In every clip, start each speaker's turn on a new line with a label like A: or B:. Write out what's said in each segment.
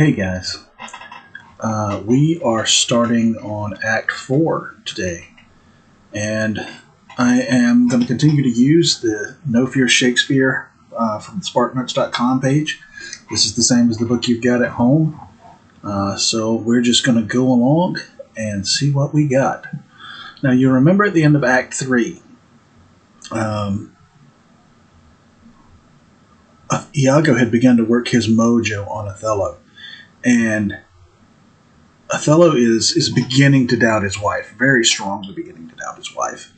A: Hey guys, we are starting on Act 4 today, and I am going to continue to use the No Fear Shakespeare from the SparkNotes.com page. This is the same as the book you've got at home, so we're just going to go along and see what we got. Now, you remember at the end of Act 3, Iago had begun to work his mojo on Othello. And Othello is beginning to doubt his wife, very strongly beginning to doubt his wife.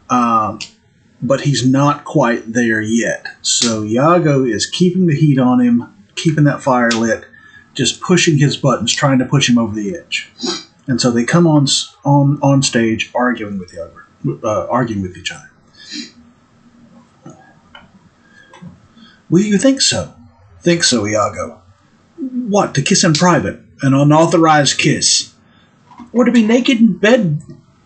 A: But he's not quite there yet. So Iago is keeping the heat on him, keeping that fire lit, just pushing his buttons, trying to push him over the edge. And so they come on stage arguing with each other. Will you think so? Think so, Iago. What, to kiss in private, an unauthorized kiss? Or to be naked in bed,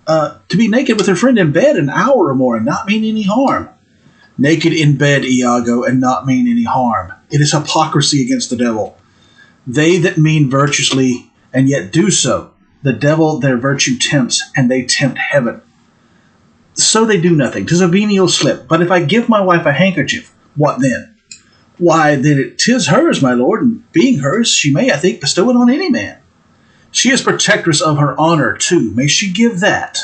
A: to be naked with her friend in bed an hour or more and not mean any harm? Naked in bed, Iago, and not mean any harm. It is hypocrisy against the devil. They that mean virtuously and yet do so, the devil their virtue tempts, and they tempt heaven. So they do nothing, 'tis a venial slip. But if I give my wife a handkerchief, what then? Why, then 'tis hers, my lord, and being hers, she may, I think, bestow it on any man. She is protectress of her honor, too. May she give that.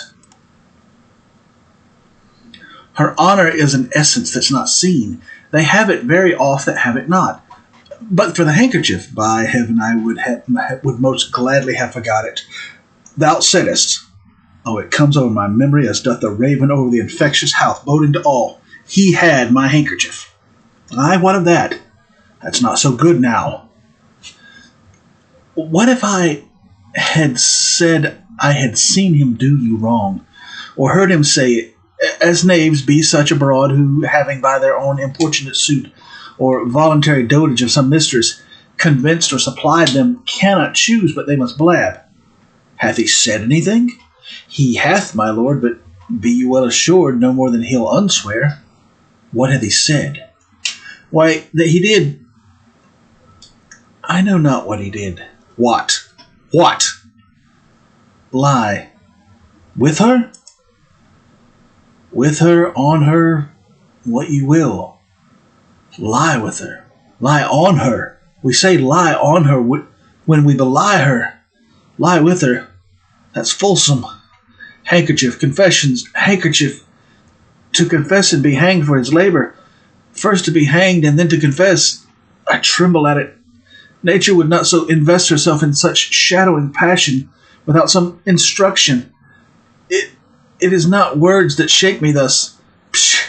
A: Her honor is an essence that's not seen. They have it very oft that have it not. But for the handkerchief, by heaven, I would most gladly have forgot it. Thou saidest, oh, it comes over my memory as doth the raven over the infectious house, boding to all, he had my handkerchief. Aye, what of that? That's not so good now. What if I had said I had seen him do you wrong, or heard him say, as knaves be such abroad, who, having by their own importunate suit, or voluntary dotage of some mistress, convinced or supplied them, cannot choose but they must blab. Hath he said anything? He hath, my lord, but be you well assured, no more than he'll unswear. What hath he said? Why, that he did. I know not what he did. What? What? Lie. With her? With her, on her, what you will. Lie with her. Lie on her. We say lie on her when we belie her. Lie with her. That's fulsome. Handkerchief, confessions, handkerchief. To confess and be hanged for his labor. First to be hanged and then to confess. I tremble at it. Nature would not so invest herself in such shadowing passion without some instruction. It is not words that shake me thus. Psh!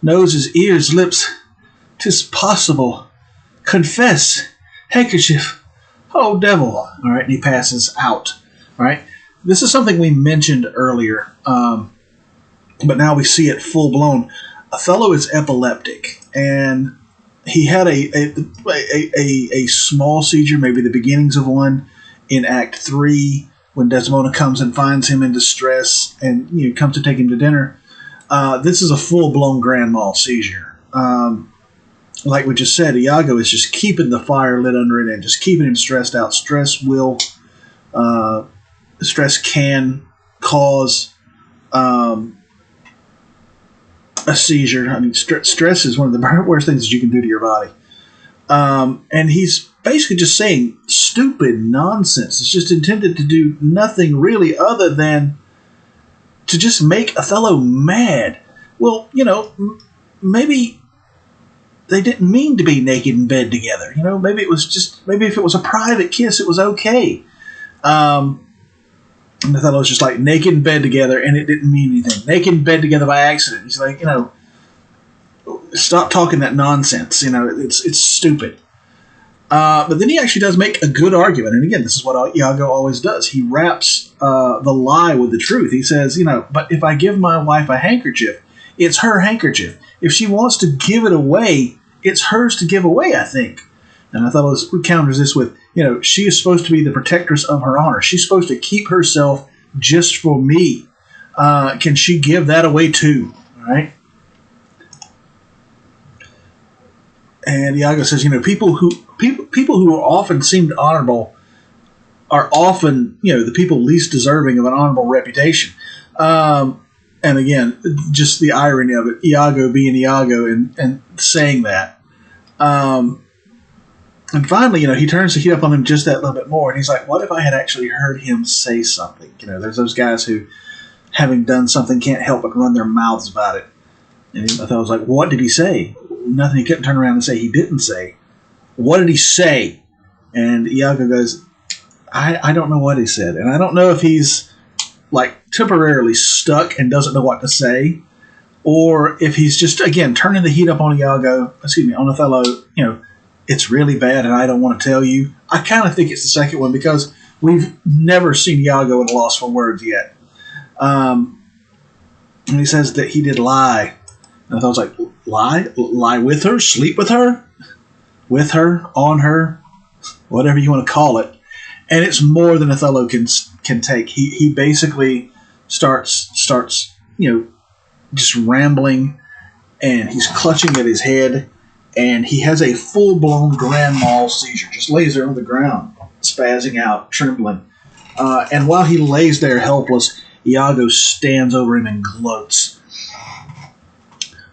A: Noses, ears, lips. 'Tis possible. Confess. Handkerchief. Oh, devil. All right, and he passes out. All right. This is something we mentioned earlier, but now we see it full blown. Othello is epileptic, and he had a small seizure, maybe the beginnings of one, in Act 3 when Desdemona comes and finds him in distress and comes to take him to dinner. This is a full-blown grand mal seizure. Like we just said, Iago is just keeping the fire lit under it and just keeping him stressed out. Stress can cause a seizure. I mean, stress is one of the worst things that you can do to your body. And he's basically just saying stupid nonsense. It's just intended to do nothing really other than to just make Othello mad. Well, maybe they didn't mean to be naked in bed together. Maybe if it was a private kiss, it was okay. And Othello's just like naked in bed together, and it didn't mean anything. Naked in bed together by accident. He's like, stop talking that nonsense. It's stupid. But then he actually does make a good argument. And again, this is what Iago always does. He wraps the lie with the truth. He says, but if I give my wife a handkerchief, it's her handkerchief. If she wants to give it away, it's hers to give away, I think. And Othello counters this with, she is supposed to be the protectress of her honor. She's supposed to keep herself just for me. Can she give that away too? All right. And Iago says, people who are often seemed honorable are often, the people least deserving of an honorable reputation. And again, just the irony of it, Iago being Iago and saying that. And finally, he turns the heat up on him just that little bit more, and he's like, what if I had actually heard him say something? There's those guys who, having done something, can't help but run their mouths about it. And I thought, I was like, what did he say? Nothing he couldn't turn around and say he didn't say. What did he say? And Iago goes, I don't know what he said. And I don't know if he's like temporarily stuck and doesn't know what to say, or if he's just, again, turning the heat up on on Othello, it's really bad and I don't want to tell you. I kind of think it's the second one because we've never seen Iago at a loss for words yet. And he says that he did lie. And I was like, lie? Lie with her? Sleep with her? With her? On her? Whatever you want to call it. And it's more than Othello can take. He basically starts just rambling, and he's clutching at his head, and he has a full-blown grand mal seizure. Just lays there on the ground, spazzing out, trembling. And while he lays there helpless, Iago stands over him and gloats.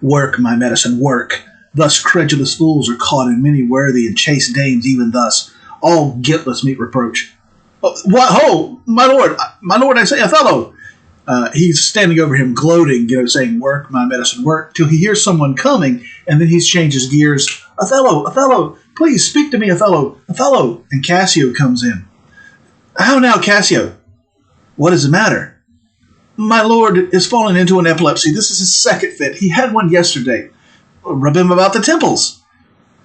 A: Work, my medicine, work. Thus credulous fools are caught, and many worthy and chaste dames even thus. All guiltless meet reproach. What? Ho, my lord, I say, Othello. He's standing over him, gloating, saying, work, my medicine, work, till he hears someone coming, and then he changes gears. Othello, please speak to me, Othello. And Cassio comes in. How now, Cassio? What is the matter? My lord is fallen into an epilepsy. This is his second fit. He had one yesterday. Rub him about the temples.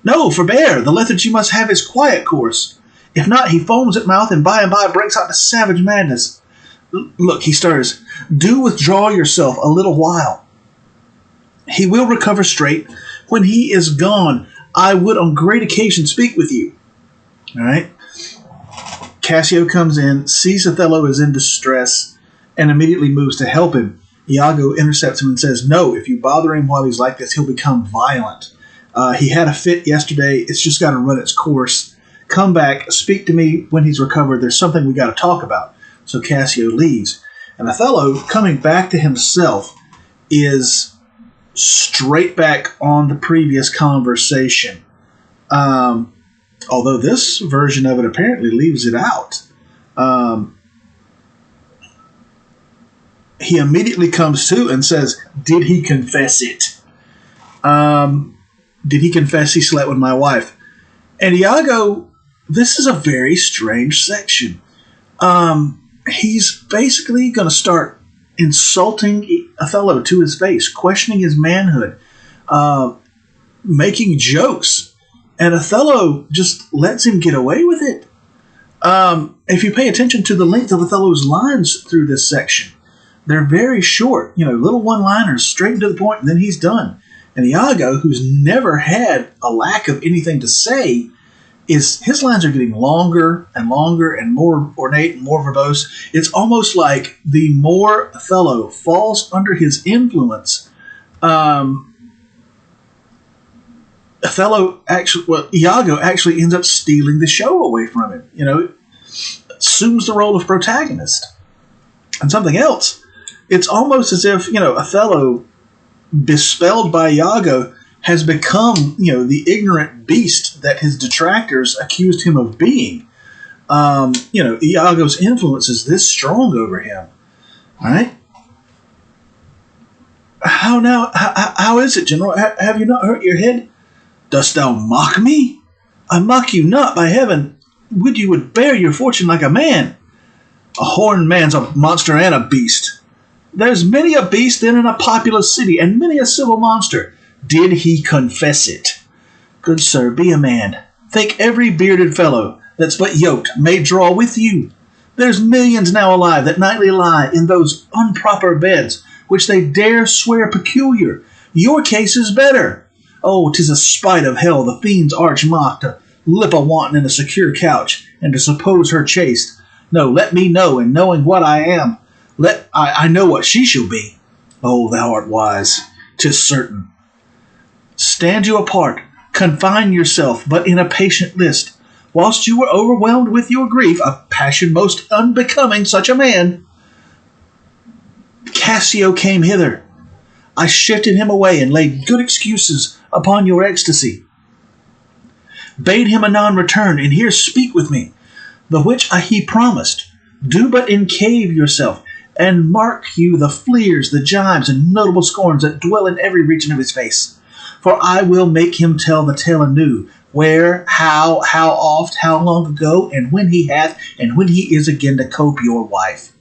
A: No, forbear. The lethargy must have his quiet course. If not, he foams at mouth and by breaks out into savage madness. Look, he stirs. Do withdraw yourself a little while. He will recover straight. When he is gone, I would on great occasion speak with you. All right? Cassio comes in, sees Othello is in distress, and immediately moves to help him. Iago intercepts him and says, no, if you bother him while he's like this, he'll become violent. He had a fit yesterday. It's just got to run its course. Come back, speak to me when he's recovered. There's something we got to talk about. So Cassio leaves. And Othello, coming back to himself, is straight back on the previous conversation. Although this version of it apparently leaves it out. He immediately comes to and says, did he confess it? Did he confess he slept with my wife? And Iago, this is a very strange section. He's basically going to start insulting Othello to his face, questioning his manhood, making jokes. And Othello just lets him get away with it. If you pay attention to the length of Othello's lines through this section, they're very short, little one-liners, straight to the point, and then he's done. And Iago, who's never had a lack of anything to say, his lines are getting longer and longer and more ornate and more verbose. It's almost like the more Othello falls under his influence, Iago actually ends up stealing the show away from him. Assumes the role of protagonist. And something else, it's almost as if, Othello, bespelled by Iago, has become, the ignorant beast that his detractors accused him of being. Iago's influence is this strong over him. All right? How now? How is it, General? Have you not hurt your head? Dost thou mock me? I mock you not, by heaven. Would you would bear your fortune like a man. A horned man's a monster and a beast. There's many a beast then in a populous city, and many a civil monster. Did he confess it? Good sir, be a man. Think every bearded fellow that's but yoked may draw with you. There's millions now alive that nightly lie in those unproper beds, which they dare swear peculiar. Your case is better. Oh, 'tis a spite of hell, the fiend's arch mock, to lip a wanton in a secure couch, and to suppose her chaste. No, let me know, and knowing what I am, I know what she shall be. Oh, thou art wise, 'tis certain. Stand you apart, confine yourself but in a patient list. Whilst you were overwhelmed with your grief, a passion most unbecoming such a man, Cassio came hither. I shifted him away and laid good excuses upon your ecstasy. Bade him anon return, and here speak with me, the which he promised. Do but encave yourself, and mark you the fleers, the gibes, and notable scorns that dwell in every region of his face. For I will make him tell the tale anew, where, how oft, how long ago, and when he hath, and when he is again to cope your wife.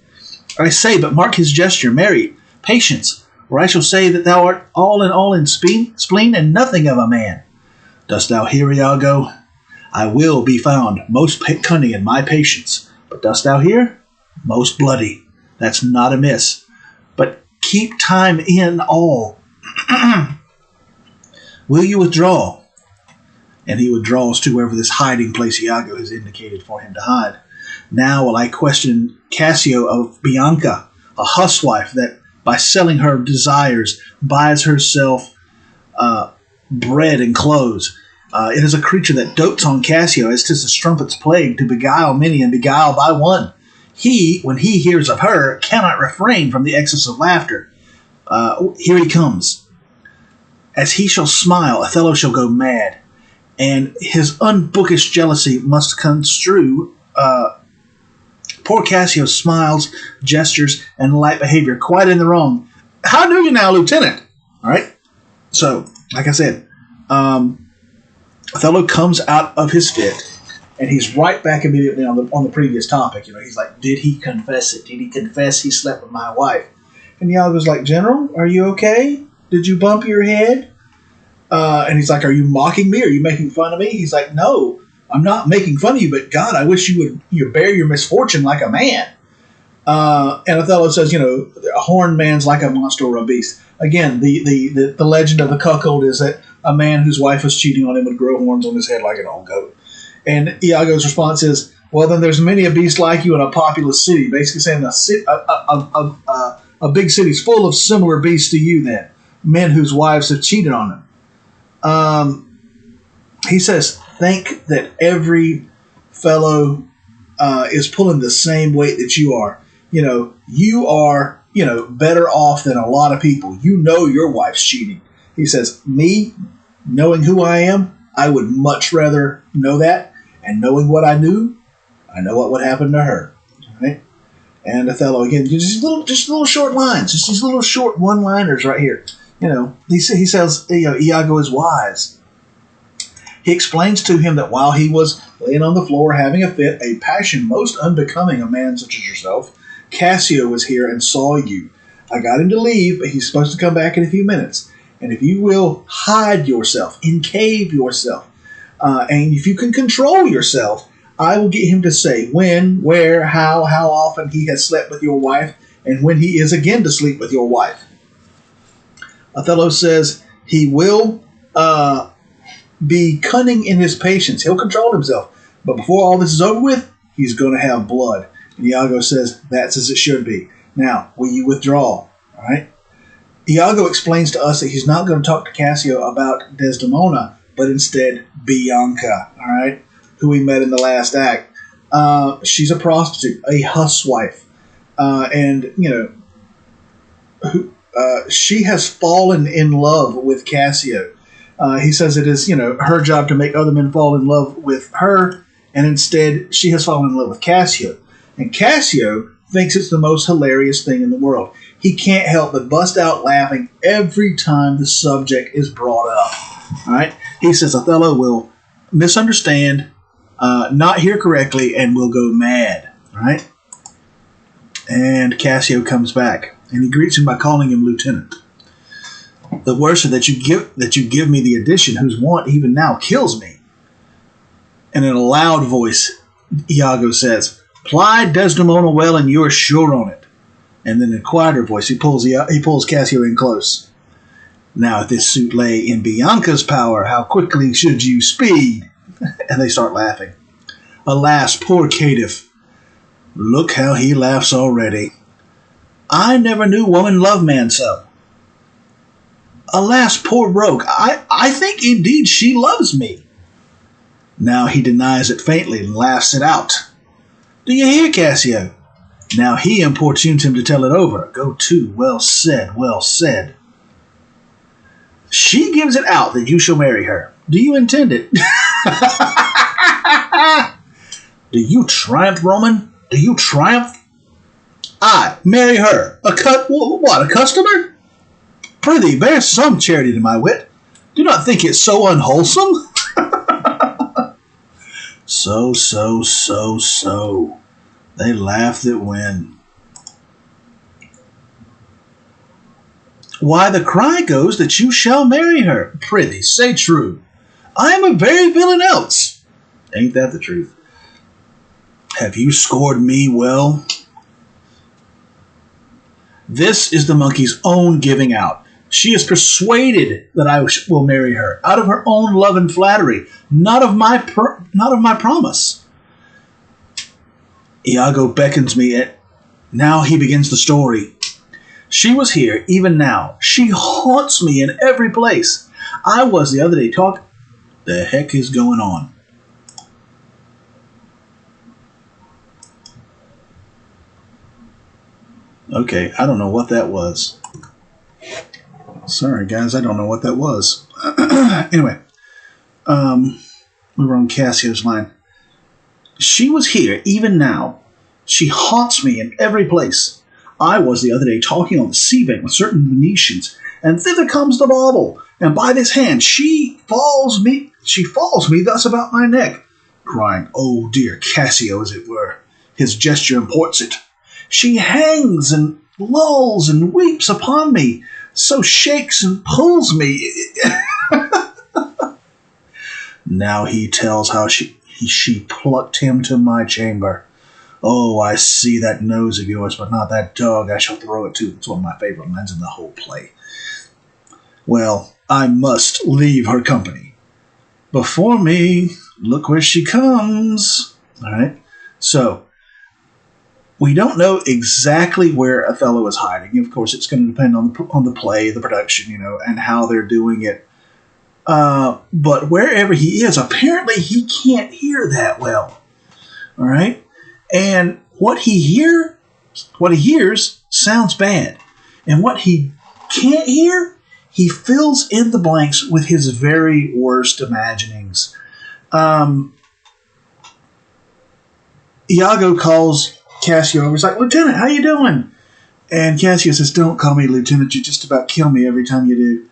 A: I say, but mark his gesture, marry, patience, or I shall say that thou art all in spleen, and nothing of a man. Dost thou hear, Iago? I will be found most cunning in my patience, but dost thou hear? Most bloody. That's not amiss. But keep time in all. Will you withdraw? And he withdraws to wherever this hiding place Iago has indicated for him to hide. Now will I question Cassio of Bianca, a housewife that by selling her desires buys herself bread and clothes. It is a creature that dotes on Cassio, as 'tis a strumpet's plague to beguile many and beguile by one. He, when he hears of her, cannot refrain from the excess of laughter. Here he comes. As he shall smile, Othello shall go mad, and his unbookish jealousy must construe poor Cassio's smiles, gestures, and light behavior quite in the wrong. How do you now, Lieutenant? All right. So, like I said, Othello comes out of his fit, and he's right back immediately on the previous topic. You know, he's like, did he confess it? Did he confess he slept with my wife? And Iago's like, General, are you okay? Did you bump your head? And he's like, are you mocking me? Are you making fun of me? He's like, no, I'm not making fun of you, but God, I wish you would bear your misfortune like a man. And Othello says, a horned man's like a monster or a beast. Again, the legend of the cuckold is that a man whose wife was cheating on him would grow horns on his head like an old goat. And Iago's response is, well, then there's many a beast like you in a populous city. Basically saying a big city's full of similar beasts to you then. Men whose wives have cheated on them. He says, think that every fellow is pulling the same weight that you are. You are, better off than a lot of people. You know your wife's cheating. He says, me, knowing who I am, I would much rather know that. And knowing what I knew, I know what would happen to her. Right? And Othello, again, just little short lines. Just these little short one-liners right here. He says, Iago is wise. He explains to him that while he was laying on the floor having a fit, a passion most unbecoming a man such as yourself, Cassio was here and saw you. I got him to leave, but he's supposed to come back in a few minutes. And if you will hide yourself, encave yourself, and if you can control yourself, I will get him to say when, where, how often he has slept with your wife, and when he is again to sleep with your wife. Othello says he will be cunning in his patience. He'll control himself. But before all this is over with, he's going to have blood. And Iago says that's as it should be. Now, will you withdraw? All right. Iago explains to us that he's not going to talk to Cassio about Desdemona, but instead Bianca, all right, who we met in the last act. She's a prostitute, a housewife, and she has fallen in love with Cassio. He says it is, her job to make other men fall in love with her, and instead she has fallen in love with Cassio. And Cassio thinks it's the most hilarious thing in the world. He can't help but bust out laughing every time the subject is brought up. All right? He says Othello will misunderstand, not hear correctly, and will go mad. All right? And Cassio comes back, and he greets him by calling him Lieutenant. The worse that you give me the addition whose want even now kills me. And in a loud voice, Iago says, ply Desdemona well, and you're sure on it. And then in a quieter voice, he pulls Cassio in close. Now, if this suit lay in Bianca's power, how quickly should you speed? And they start laughing. Alas, poor caitiff. Look how he laughs already. I never knew woman love man so. Alas, poor rogue, I think indeed she loves me. Now he denies it faintly and laughs it out. Do you hear, Cassio? Now he importunes him to tell it over. Go to, well said, well said. She gives it out that you shall marry her. Do you intend it? Do you triumph, Roman? Do you triumph? I marry her. A customer? Prithee, bear some charity to my wit. Do not think it so unwholesome. So. They laugh that win. Why, the cry goes that you shall marry her. Prithee, say true. I am a very villain else. Ain't that the truth? Have you scored me well? This is the monkey's own giving out. She is persuaded that I will marry her out of her own love and flattery, not of my promise. Iago beckons me. Now he begins the story. She was here, even now. She haunts me in every place. I was the other day talking. The heck is going on? Okay, I don't know what that was. Sorry, guys, I don't know what that was. Anyway, we were on Cassio's line. She was here, even now. She haunts me in every place. I was the other day talking on the sea bank with certain Venetians, and thither comes the bauble, and by this hand she falls me thus about my neck, crying, "Oh dear Cassio," as it were. His gesture imports it. She hangs and lolls and weeps upon me, so shakes and pulls me. Now he tells how she plucked him to my chamber. Oh, I see that nose of yours, but not that dog I shall throw it to. It's one of my favorite lines in the whole play. Well, I must leave her company. Before me, look where she comes. All right, so we don't know exactly where Othello is hiding. Of course, it's going to depend on the play, the production, and how they're doing it. But wherever he is, apparently he can't hear that well. All right, and what he hears sounds bad, and what he can't hear, he fills in the blanks with his very worst imaginings. Iago calls Cassio over. He's like, "Lieutenant, how you doing?" And Cassio says, "Don't call me Lieutenant. You just about kill me every time you do."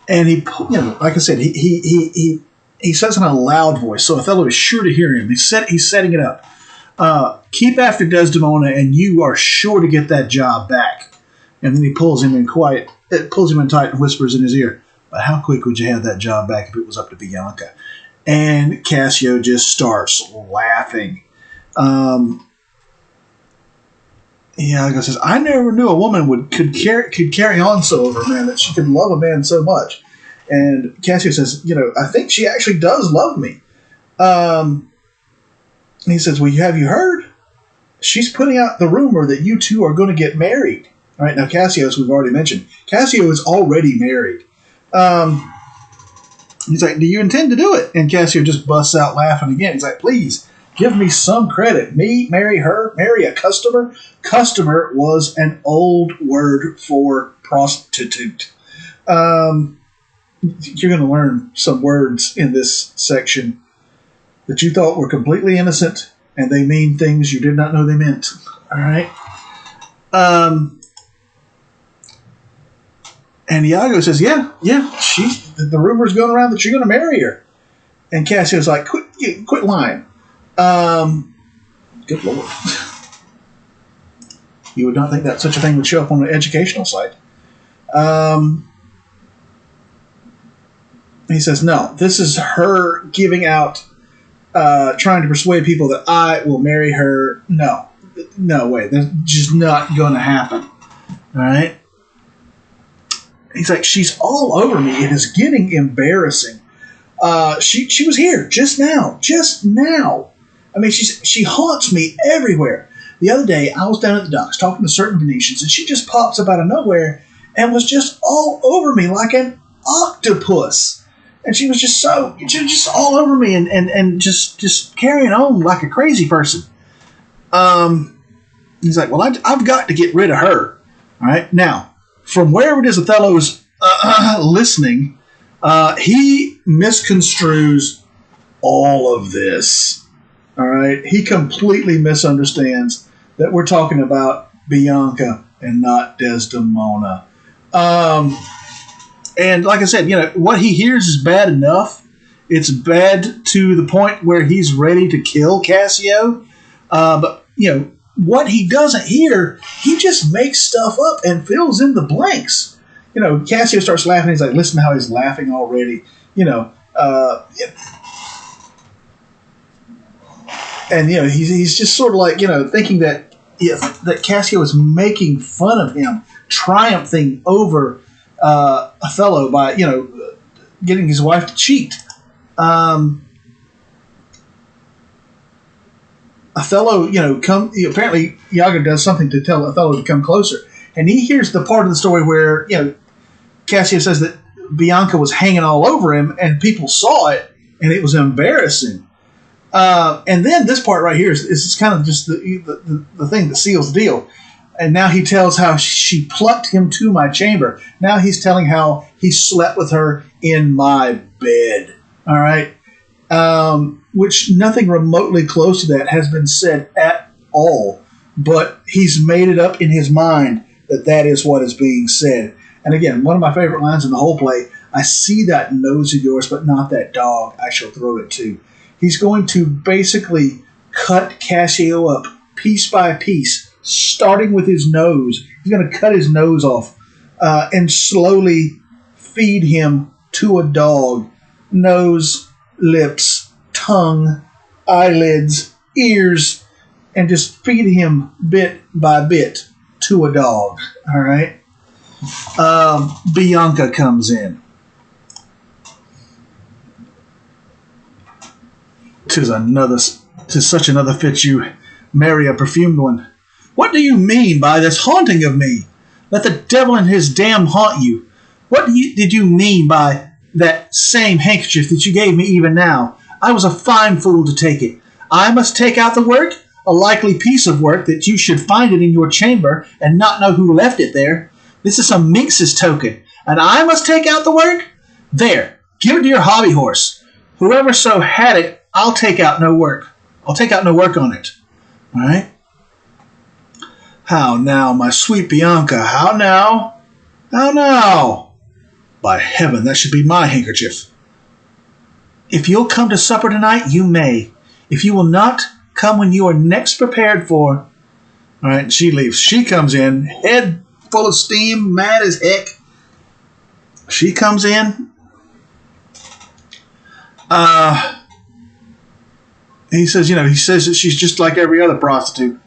A: And he, like I said, he says in a loud voice, so Othello is sure to hear him. He's setting it up. Keep after Desdemona, and you are sure to get that job back. And then he pulls him in tight, and whispers in his ear, "But how quick would you have that job back if it was up to Bianca?" And Cassio just starts laughing. Iago says, "I never knew a woman could carry on so over a man, that she could love a man so much." And Cassio says, "I think she actually does love me." He says, "Well, have you heard? She's putting out the rumor that you two are going to get married." All right, now Cassio, as we've already mentioned, Cassio is already married. He's like, "Do you intend to do it?" And Cassio just busts out laughing again. He's like, "Please, give me some credit. Me marry her? Marry a customer?" Customer was an old word for prostitute. You're going to learn some words in this section that you thought were completely innocent, and they mean things you did not know they meant. All right? And Iago says, yeah, the rumor's going around that you're going to marry her. And Cassio's like, quit lying. Good Lord. You would not think that such a thing would show up on an educational site. He says, no, this is her giving out, trying to persuade people that I will marry her. No way. That's just not going to happen. All right? He's like, she's all over me. It is getting embarrassing. She was here just now. I mean, she haunts me everywhere. The other day, I was down at the docks talking to certain Venetians, and she just pops up out of nowhere and was just all over me like an octopus. And she was just all over me and just carrying on like a crazy person. He's like, well, I've got to get rid of her. All right. Now, from wherever it is Othello's listening, he misconstrues all of this. All right. He completely misunderstands that we're talking about Bianca and not Desdemona. And like I said, what he hears is bad enough. It's bad to the point where he's ready to kill Cassio. But, what he doesn't hear, he just makes stuff up and fills in the blanks. Cassio starts laughing. He's like, listen to how he's laughing already. And, he's just sort of like, thinking that Cassio is making fun of him, triumphing over Othello by, getting his wife to cheat. Othello, apparently Iago does something to tell Othello to come closer. And he hears the part of the story where, Cassio says that Bianca was hanging all over him and people saw it and it was embarrassing. And then this part right here is kind of just the thing that seals the deal. And now he tells how she plucked him to my chamber. Now he's telling how he slept with her in my bed. All right. Which nothing remotely close to that has been said at all. But he's made it up in his mind that is what is being said. And again, one of my favorite lines in the whole play, I see that nose of yours, but not that dog. I shall throw it to. He's going to basically cut Cassio up piece by piece, starting with his nose. He's going to cut his nose off and slowly feed him to a dog. Nose, lips, tongue, eyelids, ears, and just feed him bit by bit to a dog. All right. Bianca comes in. Tis such another fit you marry a perfumed one. What do you mean by this haunting of me? Let the devil and his damn haunt you. What did you mean by that same handkerchief that you gave me even now? I was a fine fool to take it. I must take out the work? A likely piece of work that you should find it in your chamber and not know who left it there. This is some minx's token, and I must take out the work? There, give it to your hobby horse. Whoever so had it, I'll take out no work. I'll take out no work on it. All right? How now, my sweet Bianca? How now? How now? By heaven, that should be my handkerchief. If you'll come to supper tonight, you may. If you will not, come when you are next prepared for. All right, she leaves. She comes in, head full of steam, mad as heck. She comes in. He says that she's just like every other prostitute.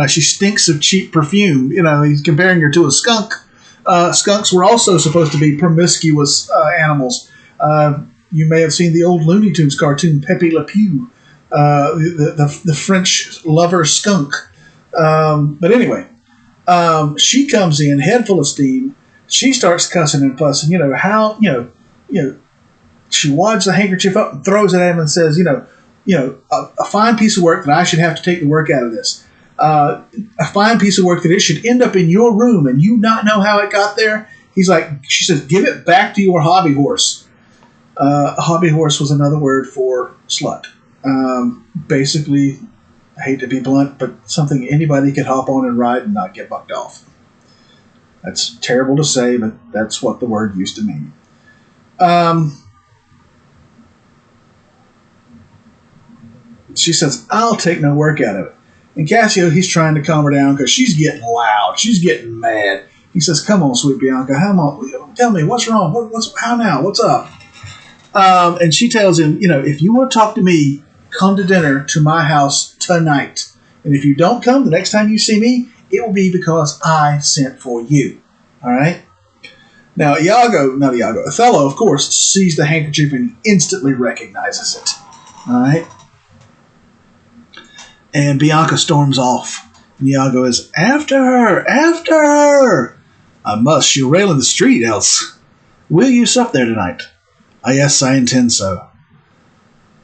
A: She stinks of cheap perfume. He's comparing her to a skunk. Skunks were also supposed to be promiscuous animals. You may have seen the old Looney Tunes cartoon, Pepe Le Pew, the French lover skunk. But anyway, she comes in, head full of steam. She starts cussing and fussing. She wads the handkerchief up and throws it at him and says, a fine piece of work that I should have to take the work out of this. A fine piece of work that it should end up in your room and you not know how it got there. She says, give it back to your hobby horse. A hobby horse was another word for slut. Basically, I hate to be blunt, but something anybody could hop on and ride and not get bucked off. That's terrible to say, but that's what the word used to mean. She says, I'll take no work out of it. And Cassio, he's trying to calm her down because she's getting loud. She's getting mad. He says, come on, sweet Bianca. Tell me, what's wrong? How now? What's up? And she tells him, if you want to talk to me, come to dinner to my house tonight. And if you don't come, the next time you see me, it will be because I sent for you. All right? Now, Othello, of course, sees the handkerchief and instantly recognizes it. All right? And Bianca storms off. And Iago is, after her, after her. I must. She'll rail in the street, else. Will you sup there tonight? Yes, I intend so.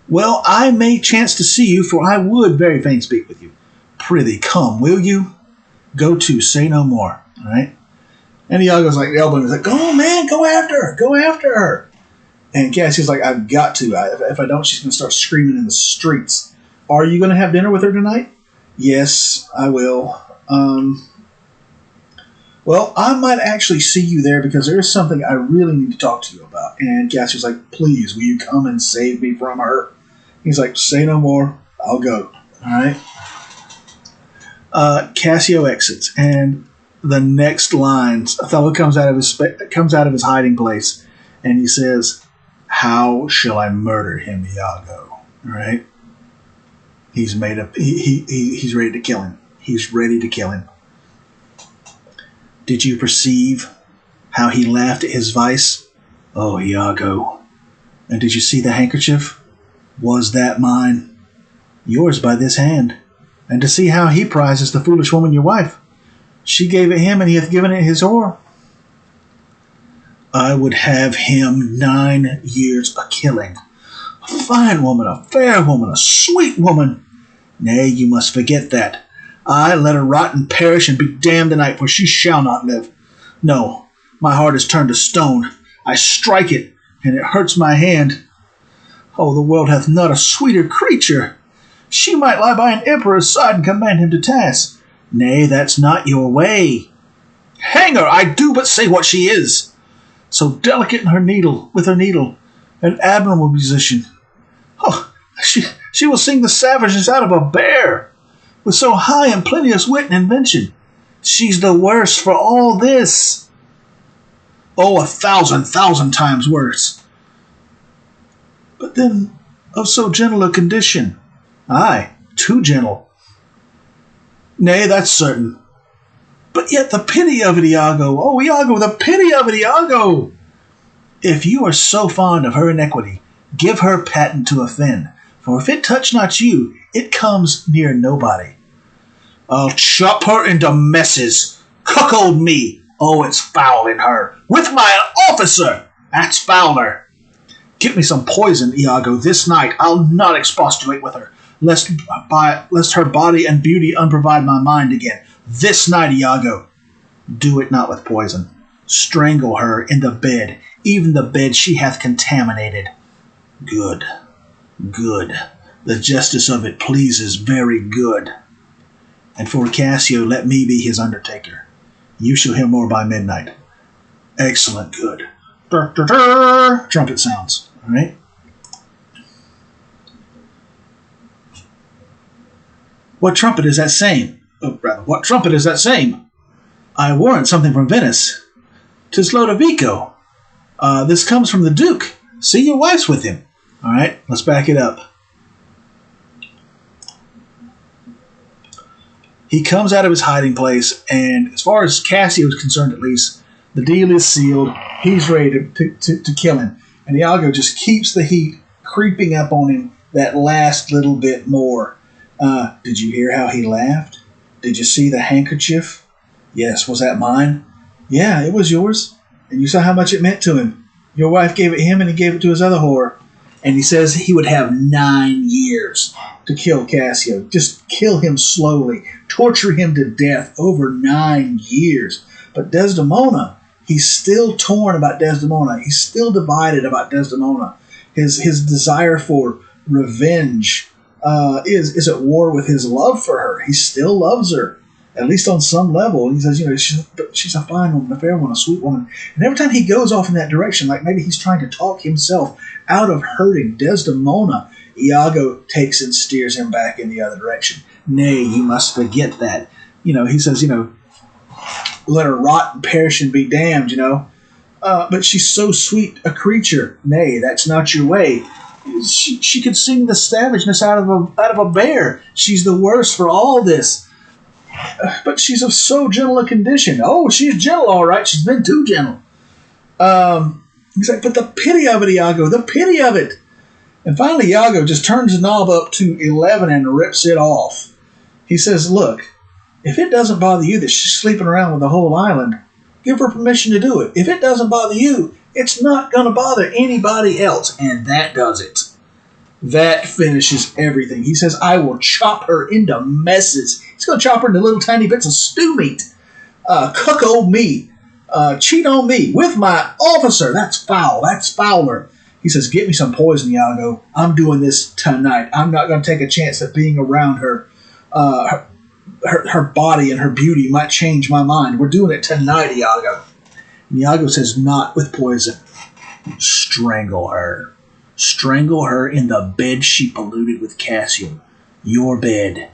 A: Well, I may chance to see you, for I would very fain speak with you. Prithee, come, will you? Go to, say no more. All right? And Iago's like elbowing him. He's like, go on, man, go after her. Go after her. And Cassio's like, I've got to. If I don't, she's going to start screaming in the streets. Are you going to have dinner with her tonight? Yes, I will. Well, I might actually see you there because there is something I really need to talk to you about. And Cassio's like, please, will you come and save me from her? He's like, say no more. I'll go. All right. Cassio exits, and the next lines, Othello comes out of his hiding place, and he says, "How shall I murder him, Iago?" All right. He's made up. He's ready to kill him. He's ready to kill him. Did you perceive how he laughed at his vice? Oh, Iago. And did you see the handkerchief? Was that mine? Yours by this hand. And to see how he prizes the foolish woman your wife. She gave it him, and he hath given it his whore. I would have him 9 years a-killing. A fine woman, a fair woman, a sweet woman. Nay, you must forget that. I let her rot and perish and be damned tonight, for she shall not live. No, my heart is turned to stone. I strike it, and it hurts my hand. Oh, the world hath not a sweeter creature. She might lie by an emperor's side and command him to task. Nay, that's not your way. Hang her, I do but say what she is. So delicate in her needle, with her needle, an admirable musician. Oh, she will sing the savageness out of a bear, with so high and plenteous wit and invention. She's the worse for all this. Oh, 1,000,000 times worse. But then, of so gentle a condition. Aye, too gentle. Nay, that's certain. But yet the pity of it, Iago. Oh, Iago, the pity of it, Iago. If you are so fond of her iniquity, give her patent to offend. For if it touch not you, it comes near nobody. I'll chop her into messes. Cuckold me. Oh, it's foul in her. With my officer. That's fouler. Get me some poison, Iago, this night. I'll not expostulate with her, lest her body and beauty unprovide my mind again. This night, Iago. Do it not with poison. Strangle her in the bed, even the bed she hath contaminated. Good, good. The justice of it pleases very good. And for Cassio, let me be his undertaker. You shall hear more by midnight. Excellent, good. Trumpet sounds. All right. What trumpet is that same? What trumpet is that same? I warrant something from Venice. 'Tis Lodovico. This comes from the Duke. See, your wife's with him. All right, let's back it up. He comes out of his hiding place, and as far as Cassio is concerned, at least, the deal is sealed. He's ready to kill him. And Iago just keeps the heat creeping up on him that last little bit more. Did you hear how he laughed? Did you see the handkerchief? Yes, was that mine? Yeah, it was yours. And you saw how much it meant to him. Your wife gave it him, and he gave it to his other whore. And he says he would have 9 years to kill Cassio. Just kill him slowly. Torture him to death over 9 years. But Desdemona, he's still torn about Desdemona. He's still divided about Desdemona. His desire for revenge is at war with his love for her. He still loves her, at least on some level. He says, she's a fine woman, a fair woman, a sweet woman. And every time he goes off in that direction, like maybe he's trying to talk himself out of hurting Desdemona, Iago takes and steers him back in the other direction. Nay, you must forget that. He says, let her rot and perish and be damned, But she's so sweet a creature. Nay, that's not your way. She could sing the savageness out of a bear. She's the worse for all this. But she's of so gentle a condition. Oh, she's gentle, all right. She's been too gentle. He's like, but the pity of it, Iago, the pity of it. And finally, Iago just turns the knob up to 11 and rips it off. He says, look, if it doesn't bother you that she's sleeping around with the whole island, Give her permission to do it. If it doesn't bother you, it's not going to bother anybody else. And that does it. That finishes everything. He says, I will chop her into messes. He's going to chop her into little tiny bits of stew meat. Cook old me. Cheat on me with my officer. That's foul. That's fouler. He says, get me some poison, Iago. I'm doing this tonight. I'm not going to take a chance at being around her. Her body and her beauty might change my mind. We're doing it tonight, Iago. And Iago says, not with poison. Strangle her. Strangle her in the bed she polluted with Cassio. Your bed.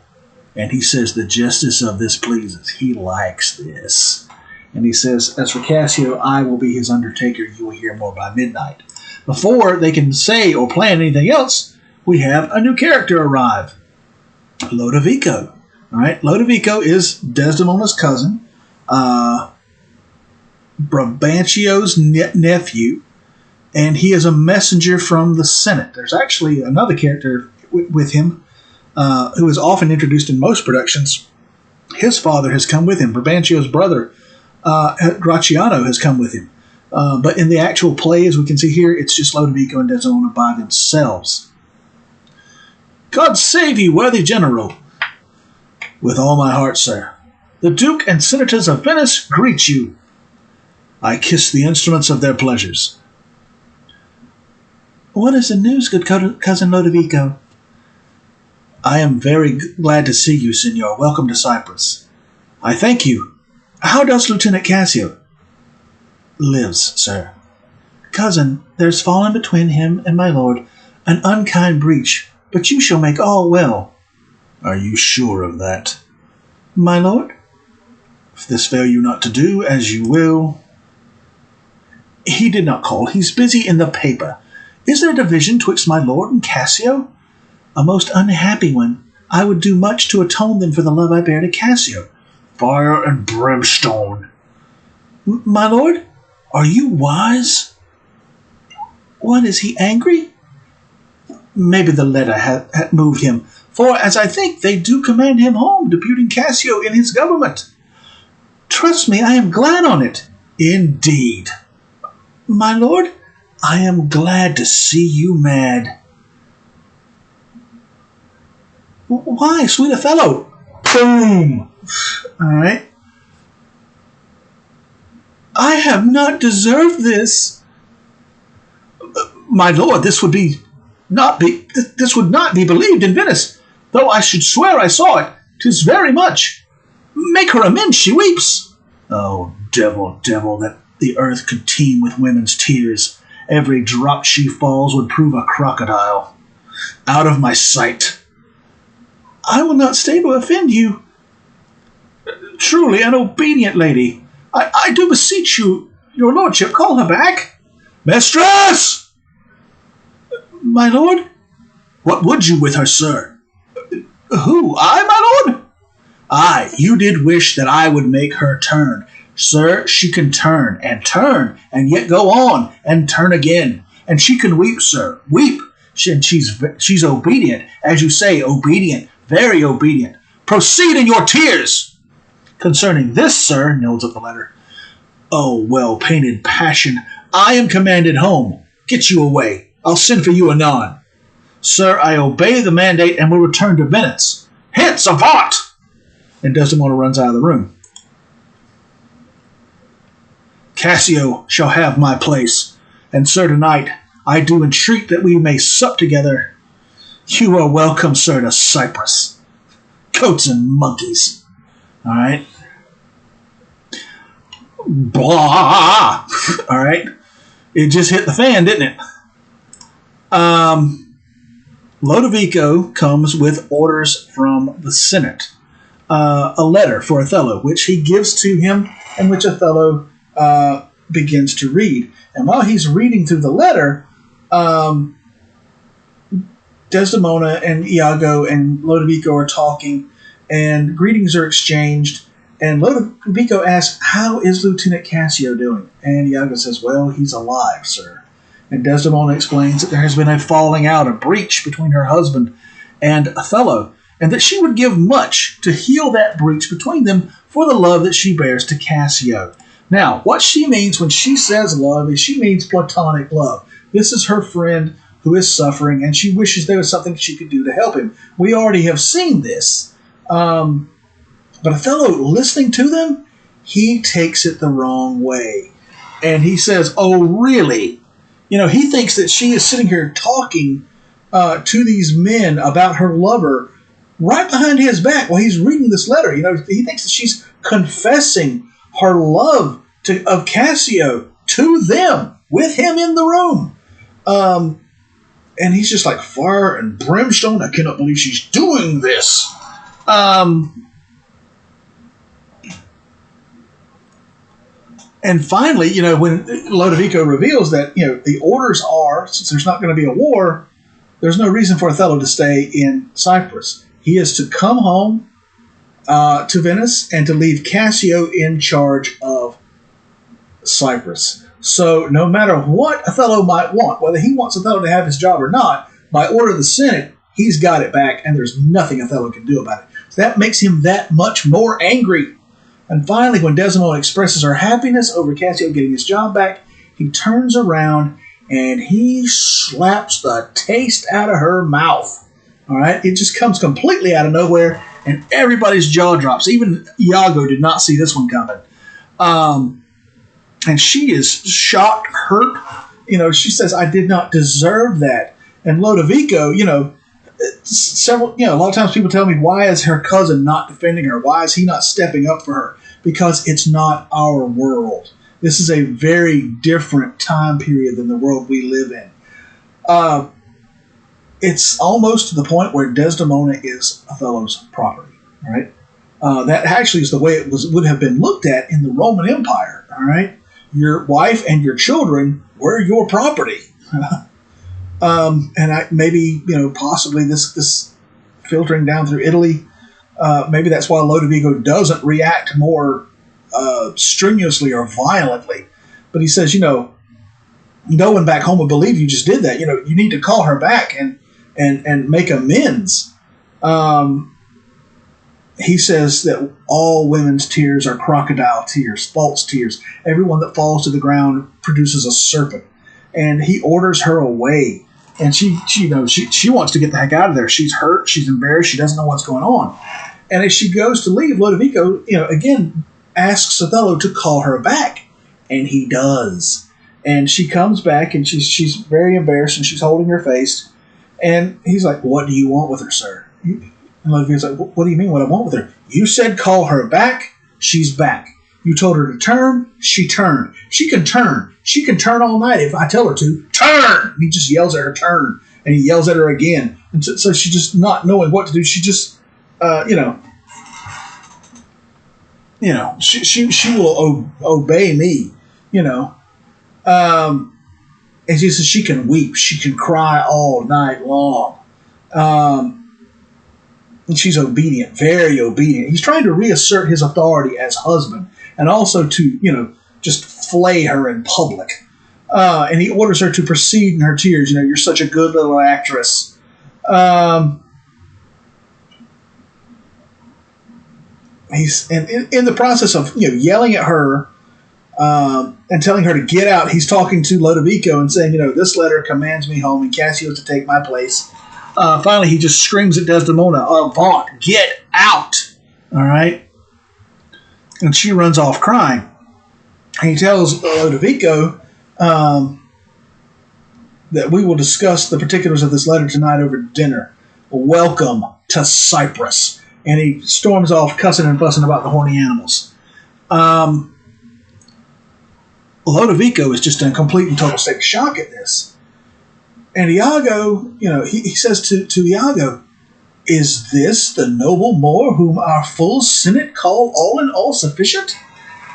A: And he says, the justice of this pleases. He likes this. And he says, as for Cassio, I will be his undertaker. You will hear more by midnight. Before they can say or plan anything else, we have a new character arrive. Lodovico. All right, Lodovico is Desdemona's cousin, Brabantio's nephew, and he is a messenger from the Senate. There's actually another character with him who is often introduced in most productions. His father has come with him. Brabantio's brother, Gratiano, has come with him. But in the actual play, as we can see here, it's just Lodovico and Desdemona by themselves. God save you, worthy general. With all my heart, sir. The Duke and Senators of Venice greet you. I kiss the instruments of their pleasures. What is the news, good cousin Lodovico? I am very glad to see you, Signor. Welcome to Cyprus. I thank you. How does Lieutenant Cassio? Lives, sir. Cousin, there's fallen between him and my lord an unkind breach, but you shall make all well. Are you sure of that? My lord? If this fail you not to do, as you will. He did not call. He's busy in the paper. Is there a division twixt my lord and Cassio? A most unhappy one. I would do much to atone them for the love I bear to Cassio. Fire and brimstone. My lord? Are you wise? What, is he angry? Maybe the letter had moved him, for, as I think, they do command him home, deputing Cassio in his government. Trust me, I am glad on it. Indeed. My lord, I am glad to see you mad. Why, sweet Othello? Boom! All right. I have not deserved this. My lord, this would not be believed in Venice, though I should swear I saw it. 'Tis very much. Make her amends, she weeps. Oh, devil, that the earth could teem with women's tears. Every drop she falls would prove a crocodile. Out of my sight. I will not stay to offend you. Truly an obedient lady. I do beseech you, your lordship, call her back. Mistress! My lord? What would you with her, sir? Who, I, my lord? Aye, you did wish that I would make her turn. Sir, she can turn, and yet go on, and turn again. And she can weep, sir, weep. She's obedient, as you say, obedient, very obedient. Proceed in your tears. Concerning this, sir, Nils up the letter. Oh, well-painted passion, I am commanded home. Get you away. I'll send for you anon. Sir, I obey the mandate and will return to Venice. Hence, avaunt! And Desdemona runs out of the room. Cassio shall have my place, and sir, tonight I do entreat that we may sup together. You are welcome, sir, to Cyprus. Goats and monkeys. All right. Blah. All right. It just hit the fan, didn't it? Lodovico comes with orders from the Senate. A letter for Othello, which he gives to him and which Othello begins to read. And while he's reading through the letter, Desdemona and Iago and Lodovico are talking, and greetings are exchanged. And Lodovico asks, how is Lieutenant Cassio doing? And Iago says, well, he's alive, sir. And Desdemona explains that there has been a falling out, a breach between her husband and Othello, and that she would give much to heal that breach between them for the love that she bears to Cassio. Now, what she means when she says love is she means platonic love. This is her friend who is suffering, and she wishes there was something she could do to help him. We already have seen this. But Othello, listening to them, he takes it the wrong way. And he says, oh, really? He thinks that she is sitting here talking to these men about her lover right behind his back while he's reading this letter. He thinks that she's confessing her love of Cassio to them with him in the room. And he's just like, fire and brimstone. I cannot believe she's doing this. And finally, when Lodovico reveals that, the orders are, since there's not going to be a war, there's no reason for Othello to stay in Cyprus. He is to come home to Venice and to leave Cassio in charge of Cyprus. So no matter what Othello might want, whether he wants Othello to have his job or not, by order of the Senate, he's got it back, and there's nothing Othello can do about it. So that makes him that much more angry. And finally, when Desdemona expresses her happiness over Cassio getting his job back, he turns around and he slaps the taste out of her mouth. All right? It just comes completely out of nowhere, and everybody's jaw drops. Even Iago did not see this one coming. And she is shocked, hurt. She says, I did not deserve that. And Lodovico, a lot of times people tell me, why is her cousin not defending her? Why is he not stepping up for her? Because it's not our world. This is a very different time period than the world we live in. It's almost to the point where Desdemona is Othello's property. All right, that actually is the way it would have been looked at in the Roman Empire. All right, your wife and your children were your property. And maybe possibly this filtering down through Italy. Maybe that's why Lodovico doesn't react more strenuously or violently. But he says, no one back home would believe you just did that. You need to call her back and make amends. He says that all women's tears are crocodile tears, false tears. Everyone that falls to the ground produces a serpent. And he orders her away. And she wants to get the heck out of there. She's hurt. She's embarrassed. She doesn't know what's going on. And as she goes to leave, Lodovico, again, asks Othello to call her back. And he does. And she comes back, and she's very embarrassed, and she's holding her face. And he's like, what do you want with her, sir? And Lodovico's like, what do you mean what I want with her? You said call her back. She's back. You told her to turn. She turned. She can turn. She can turn all night if I tell her to. Turn! And he just yells at her, turn. And he yells at her again. And so she's just not knowing what to do. She just, she will obey me, And she says she can weep. She can cry all night long. And she's obedient, very obedient. He's trying to reassert his authority as husband, and also to, just flay her in public. And he orders her to proceed in her tears. You're such a good little actress. He's in the process of yelling at her and telling her to get out. He's talking to Lodovico and saying, this letter commands me home, and Cassio is to take my place. Finally, he just screams at Desdemona, "Avaunt, get out!" All right, and she runs off crying. And he tells Lodovico that we will discuss the particulars of this letter tonight over dinner. Welcome to Cyprus. And he storms off, cussing and fussing about the horny animals. Lodovico is just in a complete and total state of shock at this. And Iago, he says to Iago, is this the noble Moor whom our full senate call all in all sufficient?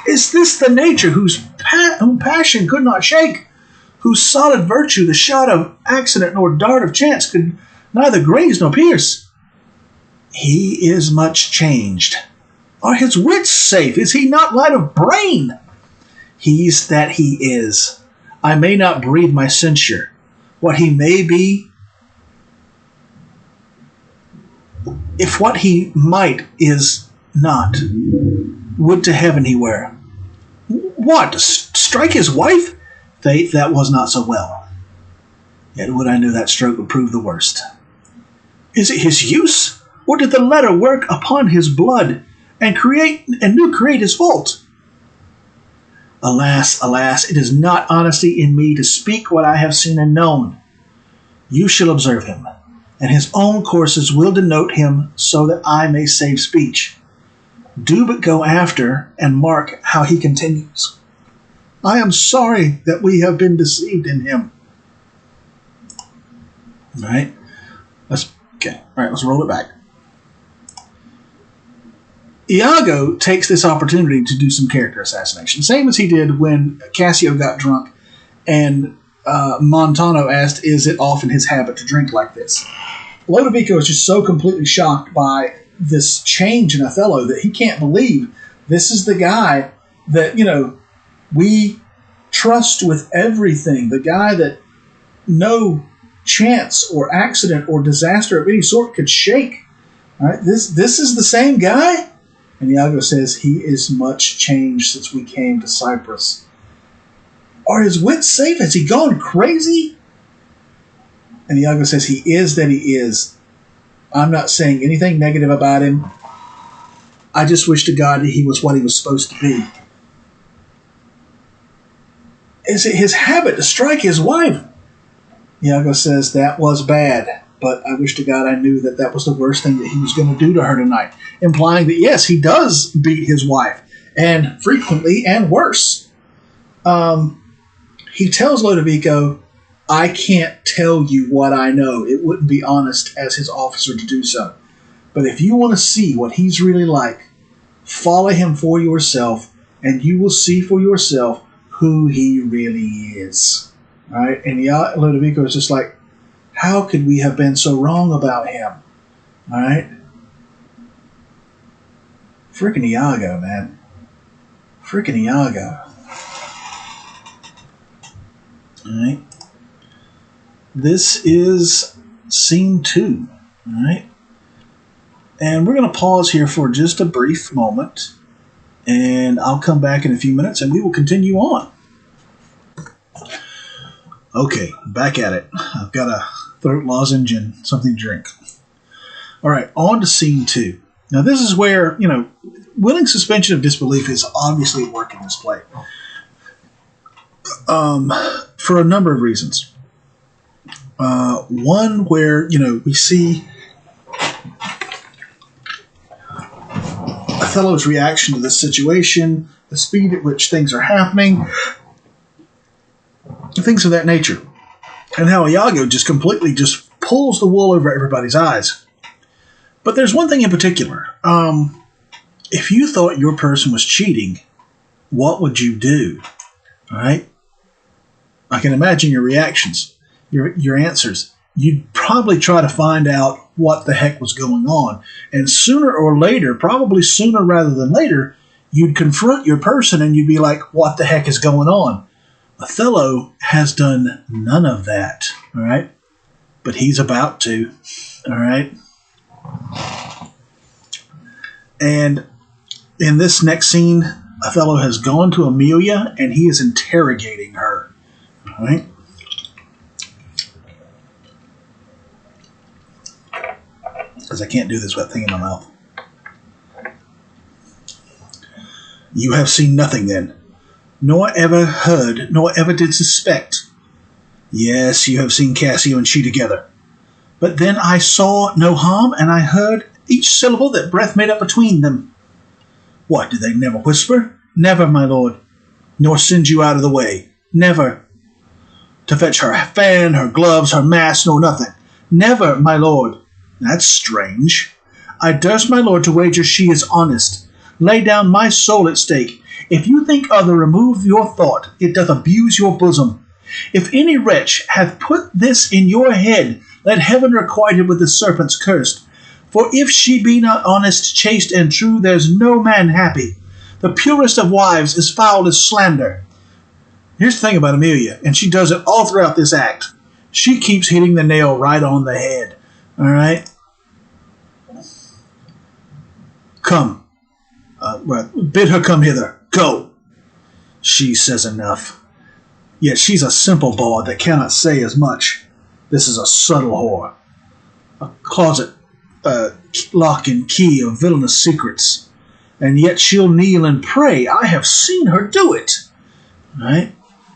A: Is this the nature whom passion could not shake, whose solid virtue the shot of accident nor dart of chance could neither graze nor pierce? He is much changed. Are his wits safe? Is he not light of brain? He's that he is. I may not breathe my censure. What he may be, if what he might is not, would to heaven he were. What, to strike his wife? Faith, that was not so well. Yet would I knew that stroke would prove the worst. Is it his use, or did the letter work upon his blood and create his fault? Alas, alas, it is not honesty in me to speak what I have seen and known. You shall observe him, and his own courses will denote him, so that I may save speech. Do but go after and mark how he continues. I am sorry that we have been deceived in him. All right, let's roll it back. Iago takes this opportunity to do some character assassination, same as he did when Cassio got drunk and Montano asked, is it often his habit to drink like this? Lodovico is just so completely shocked by this change in Othello that he can't believe this is the guy that, we trust with everything, the guy that no chance or accident or disaster of any sort could shake. All right, this is the same guy? And Iago says, he is much changed since we came to Cyprus. Are his wits safe? Has he gone crazy? And Iago says, he is that he is. I'm not saying anything negative about him. I just wish to God that he was what he was supposed to be. Is it his habit to strike his wife? Iago says, that was bad, but I wish to God I knew that that was the worst thing that he was going to do to her tonight, implying that, yes, he does beat his wife, and frequently, and worse. He tells Lodovico, I can't tell you what I know. It wouldn't be honest as his officer to do so. But if you want to see what he's really like, follow him for yourself, and you will see for yourself who he really is. All right? And Lodovico is just like, how could we have been so wrong about him? All right? Freaking Iago, man. Freaking Iago. All right? This is scene 2. All right? And we're going to pause here for just a brief moment. And I'll come back in a few minutes and we will continue on. Okay, back at it. I've got a throat lozenge and something to drink. All right, on to scene 2. Now, this is where, willing suspension of disbelief is obviously at work in this play. For a number of reasons. One where, we see Othello's reaction to this situation, the speed at which things are happening, things of that nature. And how Iago just completely pulls the wool over everybody's eyes. But there's one thing in particular. If you thought your person was cheating, what would you do? All right? I can imagine your reactions, your answers. You'd probably try to find out what the heck was going on. And sooner or later, probably sooner rather than later, you'd confront your person and you'd be like, what the heck is going on? Othello has done none of that, all right? But he's about to, all right? And in this next scene, Othello has gone to Amelia and he is interrogating her, all right? Because I can't do this wet thing in my mouth. You have seen nothing then, nor ever heard, nor ever did suspect. Yes, you have seen Cassio and she together. But then I saw no harm, and I heard each syllable that breath made up between them. What, did they never whisper? Never, my lord. Nor send you out of the way. Never. To fetch her fan, her gloves, her mask, nor nothing. Never, my lord. That's strange. I durst, my lord, to wager she is honest. Lay down my soul at stake. If you think other, remove your thought. It doth abuse your bosom. If any wretch hath put this in your head, let heaven requite it with the serpent's curse. For if she be not honest, chaste, and true, there's no man happy. The purest of wives is foul as slander. Here's the thing about Amelia, and she does it all throughout this act. She keeps hitting the nail right on the head. All right? Come. Bid her come hither. Go. she says enough. Yet she's a simple bawd that cannot say as much. This is a subtle whore, a closet lock and key of villainous secrets. And yet she'll kneel and pray. I have seen her do it. Right?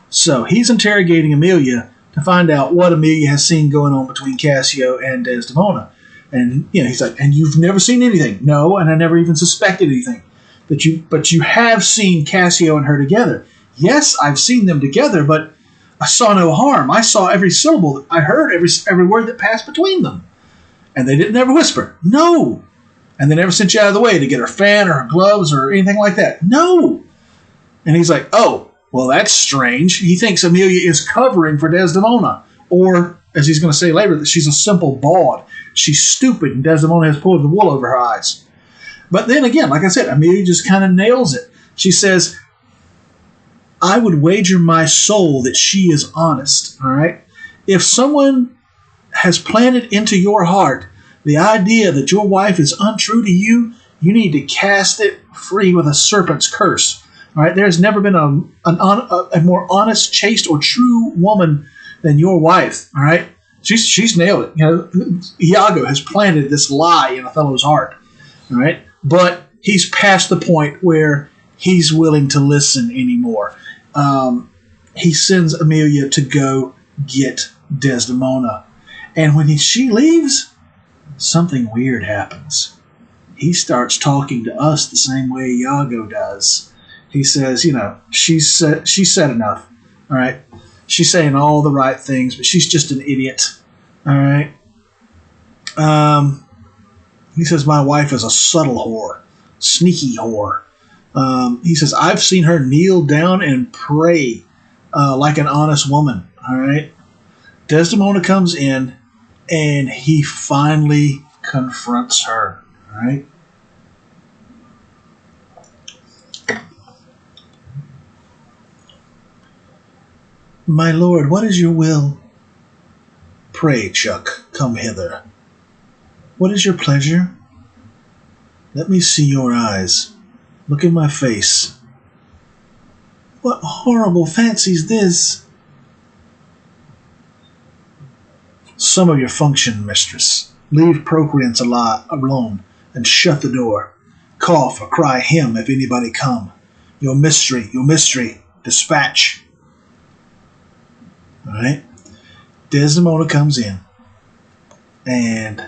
A: So he's interrogating Amelia to find out what Amelia has seen going on between Cassio and Desdemona. And he's like, and you've never seen anything? No, and I never even suspected anything. But you have seen Cassio and her together. Yes, I've seen them together, but I saw no harm. I saw every syllable. I heard every word that passed between them. And they didn't ever whisper. No. And they never sent you out of the way to get her fan or her gloves or anything like that. No. And he's like, oh, well, that's strange. He thinks Amelia is covering for Desdemona. Or, as he's going to say later, that she's a simple bawd. She's stupid and Desdemona has pulled the wool over her eyes. But then again, like I said, Amelia just kind of nails it. She says, I would wager my soul that she is honest. All right? If someone has planted into your heart the idea that your wife is untrue to you, you need to cast it free with a serpent's curse. All right? There's never been a more honest, chaste, or true woman than your wife. All right? She's nailed it. Iago has planted this lie in Othello's heart. All right? But he's past the point where he's willing to listen anymore. He sends Amelia to go get Desdemona. And when she leaves, something weird happens. He starts talking to us the same way Iago does. He says, she said enough. All right? She's saying all the right things, but she's just an idiot. All right? He says, my wife is a subtle whore, sneaky whore. He says, I've seen her kneel down and pray like an honest woman. All right? Desdemona comes in, and he finally confronts her. All right? My lord, what is your will? Pray, Chuck, come hither. What is your pleasure? Let me see your eyes. Look in my face. What horrible fancy's this? Some of your function, mistress. Leave procreants alone, and shut the door. Cough or cry him if anybody come. Your mystery, dispatch. All right? Desdemona comes in, and,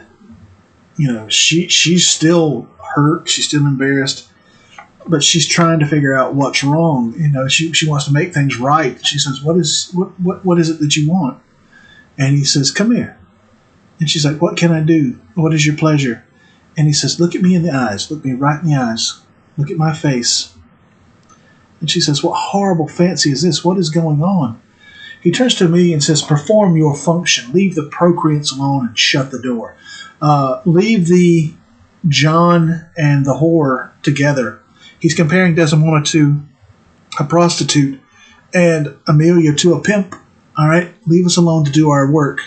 A: she's still hurt, she's still embarrassed, but she's trying to figure out what's wrong. She wants to make things right. She says, what is it that you want? And he says, come here. And she's like, what can I do? What is your pleasure? And he says, look at me in the eyes. Look me right in the eyes. Look at my face. And she says, what horrible fancy is this? What is going on? He turns to me and says, perform your function. Leave the procreants alone and shut the door. Leave the John and the whore together. He's comparing Desdemona to a prostitute and Amelia to a pimp. All right? Leave us alone to do our work.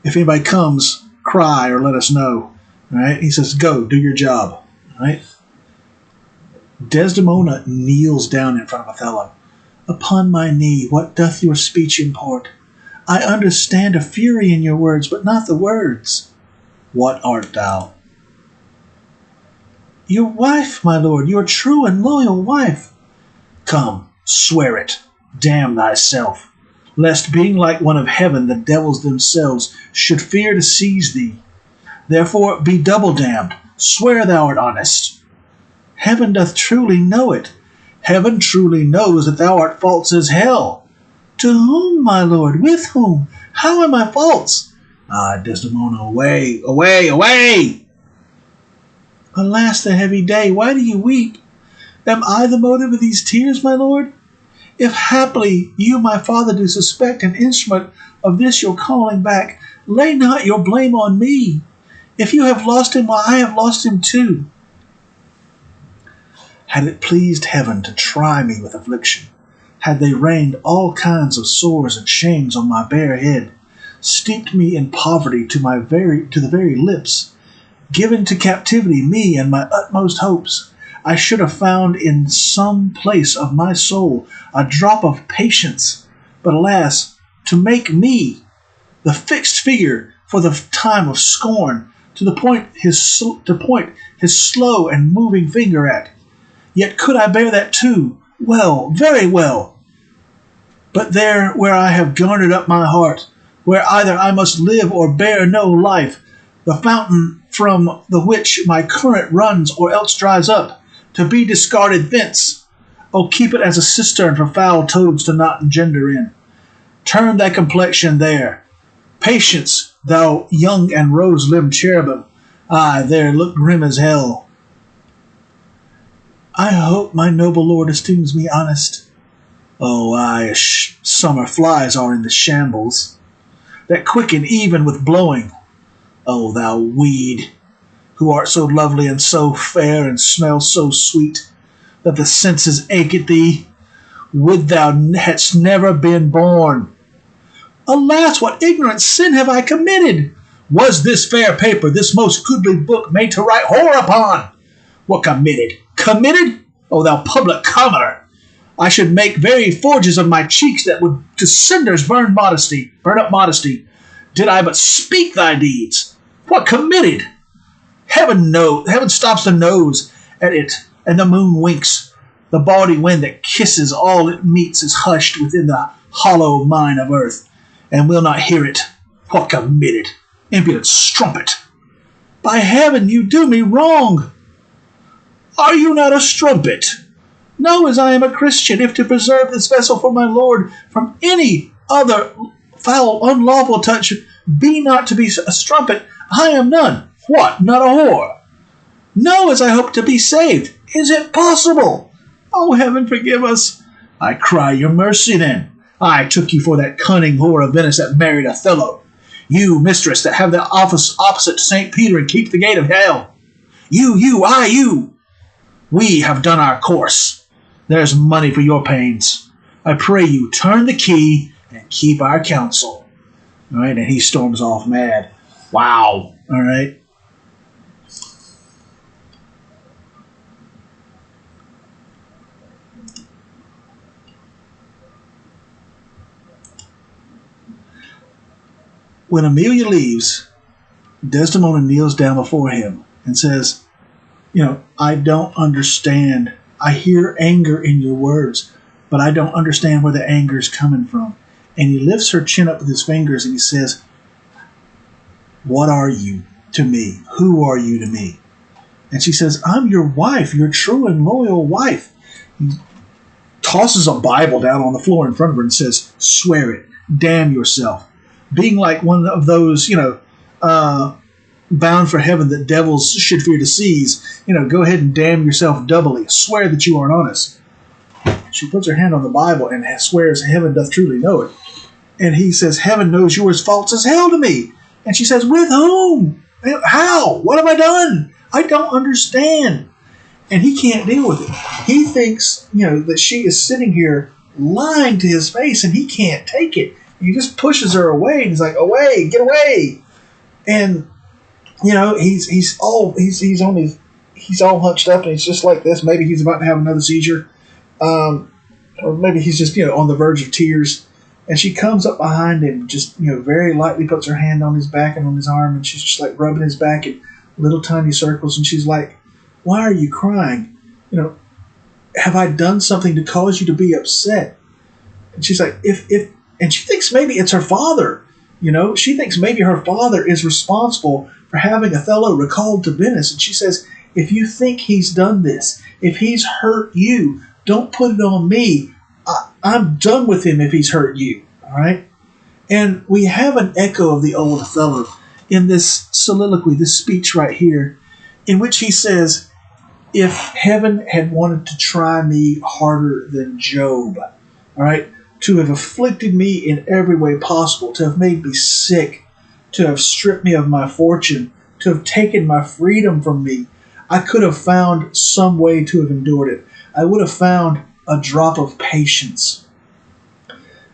A: If anybody comes, cry or let us know. All right? He says, go, do your job. All right? Desdemona kneels down in front of Othello. Upon my knee, what doth your speech import? I understand a fury in your words, but not the words. What art thou? Your wife, my lord, your true and loyal wife. Come, swear it. Damn thyself, lest being like one of heaven, the devils themselves should fear to seize thee. Therefore be double damned. Swear thou art honest. Heaven doth truly know it. Heaven truly knows that thou art false as hell. To whom, my lord? With whom? How am I false? Ah, Desdemona, away, away, away! Alas, the heavy day, why do you weep? Am I the motive of these tears, my lord? If haply you, my father, do suspect an instrument of this your calling back, lay not your blame on me. If you have lost him, why, I have lost him too. Had it pleased heaven to try me with affliction, had they rained all kinds of sores and shames on my bare head, steeped me in poverty to the very lips, given to captivity me and my utmost hopes, I should have found in some place of my soul a drop of patience. But alas, to make me the fixed figure for the time of scorn, to point his slow and moving finger at. Yet could I bear that too, well, very well. But there where I have garnered up my heart, where either I must live or bear no life, the fountain from the which my current runs or else dries up, to be discarded thence. Oh, keep it as a cistern for foul toads to not engender in. Turn thy complexion there. Patience, thou young and rose-limbed cherubim. Aye, there, look grim as hell. I hope my noble lord esteems me honest. Oh, aye, summer flies are in the shambles, that quicken even with blowing. Oh, thou weed, who art so lovely and so fair and smell so sweet, that the senses ache at thee. Would thou hadst never been born. Alas, what ignorant sin have I committed? Was this fair paper, this most goodly book, made to write horror upon? What committed? Committed? O thou public commoner! I should make very forges of my cheeks that would to cinders burn up modesty, did I but speak thy deeds. What committed? Heaven stops the nose at it, and the moon winks. The bawdy wind that kisses all it meets is hushed within the hollow mine of earth, and will not hear it. What committed? Impudent strumpet! By heaven, you do me wrong. Are you not a strumpet? Know as I am a Christian, if to preserve this vessel for my Lord from any other foul, unlawful touch, be not to be a strumpet, I am none. What, not a whore? Know as I hope to be saved. Is it possible? Oh, heaven forgive us. I cry your mercy then. I took you for that cunning whore of Venice that married Othello. You, mistress, that have the office opposite to St. Peter and keep the gate of hell. You. We have done our course. There's money for your pains. I pray you, turn the key and keep our counsel. All right, and he storms off mad. Wow. All right. When Amelia leaves, Desdemona kneels down before him and says, I don't understand. I hear anger in your words, but I don't understand where the anger is coming from. And he lifts her chin up with his fingers and he says, what are you to me? Who are you to me? And she says, I'm your wife, your true and loyal wife. He tosses a Bible down on the floor in front of her and says, swear it, damn yourself. Being like one of those, bound for heaven that devils should fear to seize, go ahead and damn yourself doubly. Swear that you are honest. She puts her hand on the Bible and swears heaven doth truly know it. And he says, heaven knows you are as false as hell to me. And she says, with whom? How? What have I done? I don't understand. And he can't deal with it. He thinks, that she is sitting here lying to his face and he can't take it. He just pushes her away and he's like, away, get away. And, he's all hunched up and he's just like this. Maybe he's about to have another seizure. Or maybe he's just, on the verge of tears. And she comes up behind him, just, very lightly puts her hand on his back and on his arm, and she's just like rubbing his back in little tiny circles. And she's like, why are you crying? Have I done something to cause you to be upset? And she's like, and she thinks maybe it's her father. She thinks maybe her father is responsible for having Othello recalled to Venice. And she says, if you think he's done this, if he's hurt you, don't put it on me. I'm done with him if he's hurt you. All right? And we have an echo of the old Othello in this soliloquy, this speech right here, in which he says, if heaven had wanted to try me harder than Job, all right, to have afflicted me in every way possible, to have made me sick, to have stripped me of my fortune, to have taken my freedom from me, I could have found some way to have endured it. I would have found a drop of patience.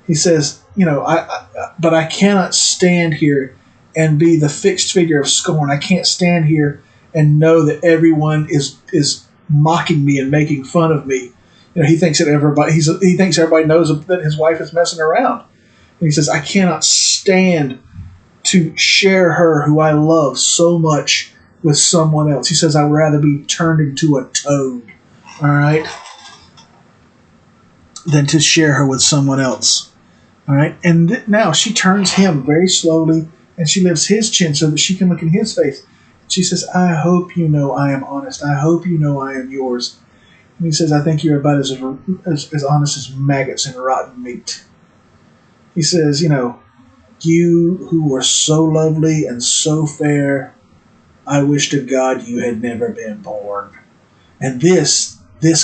A: He says, but I cannot stand here and be the fixed figure of scorn. I can't stand here and know that everyone is mocking me and making fun of me. He thinks that he thinks everybody knows that his wife is messing around. And he says, I cannot stand to share her, who I love so much, with someone else. He says, I would rather be turned into a toad, all right, than to share her with someone else. All right. And now she turns him very slowly, and she lifts his chin so that she can look in his face. She says, I hope you know I am honest. I hope you know I am yours. And he says, I think you're about as honest as maggots in rotten meat. He says, you who were so lovely and so fair, I wish to God you had never been born. And this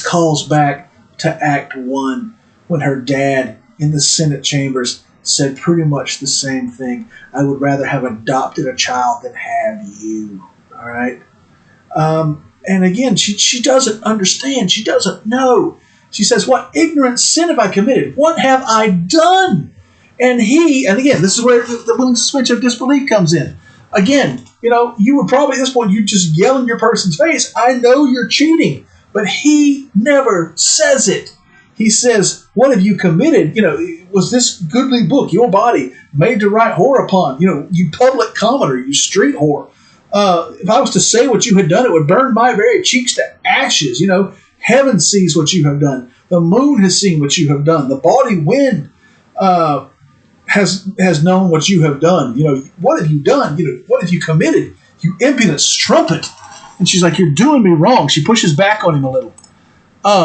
A: calls back to Act 1, when her dad in the Senate chambers said pretty much the same thing. I would rather have adopted a child than have you. All right? And again, she doesn't understand. She doesn't know. She says, what ignorant sin have I committed? What have I done? And again, this is where the willing suspension of disbelief comes in. Again, you would probably at this point, you just yell in your person's face, I know you're cheating. But he never says it. He says, what have you committed? Was this goodly book, your body, made to write whore upon? You public commoner, you street whore. If I was to say what you had done, it would burn my very cheeks to ashes. Heaven sees what you have done. The moon has seen what you have done. The body wind has known what you have done. What have you done? What have you committed? You impudent strumpet. And she's like, you're doing me wrong. She pushes back on him a little.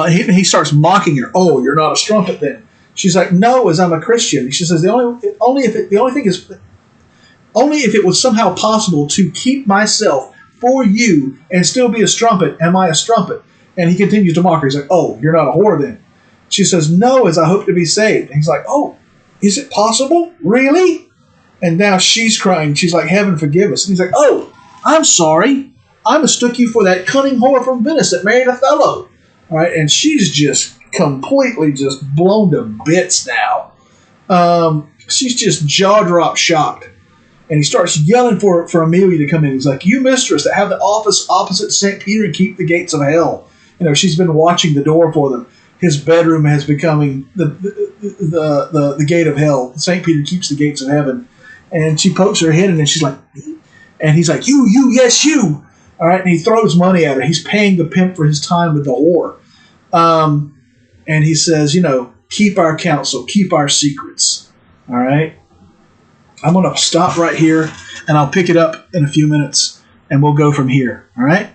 A: He starts mocking her. Oh, you're not a strumpet then. She's like, no, as I'm a Christian. She says, only if it was somehow possible to keep myself for you and still be a strumpet, am I a strumpet? And he continues to mock her. He's like, oh, you're not a whore then. She says, no, as I hope to be saved. And he's like, oh, is it possible? Really? And now she's crying. She's like, heaven forgive us. And he's like, oh, I'm sorry. I mistook you for that cunning whore from Venice that married Othello. All right, and she's just completely just blown to bits now. She's just jaw-drop shocked. And he starts yelling for Amelia to come in. He's like, you mistress that have the office opposite St. Peter and keep the gates of hell. She's been watching the door for them. His bedroom has becoming the gate of hell. St. Peter keeps the gates of heaven. And she pokes her head in and she's like, and he's like, you, yes, you. All right, and he throws money at her. He's paying the pimp for his time with the whore. And he says, keep our counsel, keep our secrets. All right. I'm going to stop right here, and I'll pick it up in a few minutes, and we'll go from here. All right.